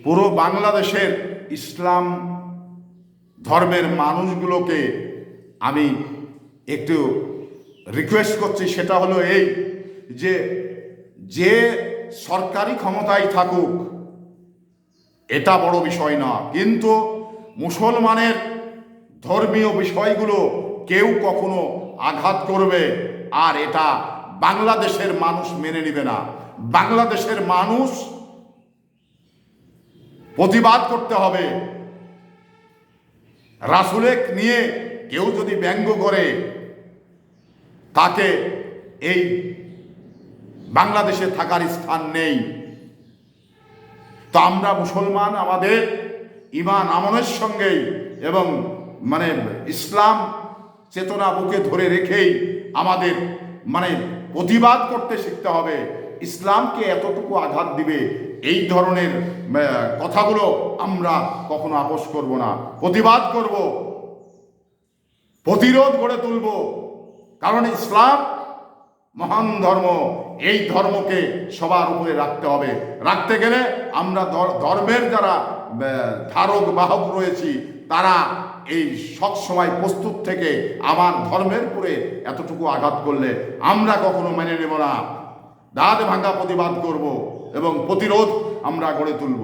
পুরো বাংলাদেশের ইসলাম ধর্মের মানুষগুলোকে আমি একটু রিকোয়েস্ট করছি, সেটা হলো এই যে যে সরকারি ক্ষমতায় থাকুক এটা বড় বিষয় না, কিন্তু মুসলমানের ধর্মীয় বিষয়গুলো কেউ কখনো আঘাত করবে আর এটা বাংলাদেশের মানুষ মেনে নেবে না। বাংলাদেশের মানুষ প্রতিবাদ করতে হবে। রাসূলেক নিয়ে কেউ যদি ব্যঙ্গ করে তাকে এই বাংলাদেশে থাকার স্থান নেই। তো আমরা মুসলমান আমাদের ঈমান আমলের সঙ্গেই এবং ইসলাম চেতনা বুকে ধরে রেখেই আমাদের প্রতিবাদ করতে শিখতে হবে। ইসলামকে এতটুকু আঘাত দিবে এই ধরনের কথাগুলো আমরা কখনো আপোস করব না, প্রতিবাদ করব, প্রতিরোধ গড়ে তুলব। কারণ ইসলাম মহান ধর্ম, এই ধর্মকে সবার উপরে রাখতে হবে। রাখতে গেলে আমরা ধর্মের যারা ধারক বাহক রয়েছি তারা এই সব সময় প্রস্তুত থেকে আমার ধর্মের উপরে এতটুকু আঘাত করলে আমরা কখনো মেনে নেব না। দাঁত ভাঙা প্রতিবাদ করব এবং প্রতিরোধ আমরা গড়ে তুলব।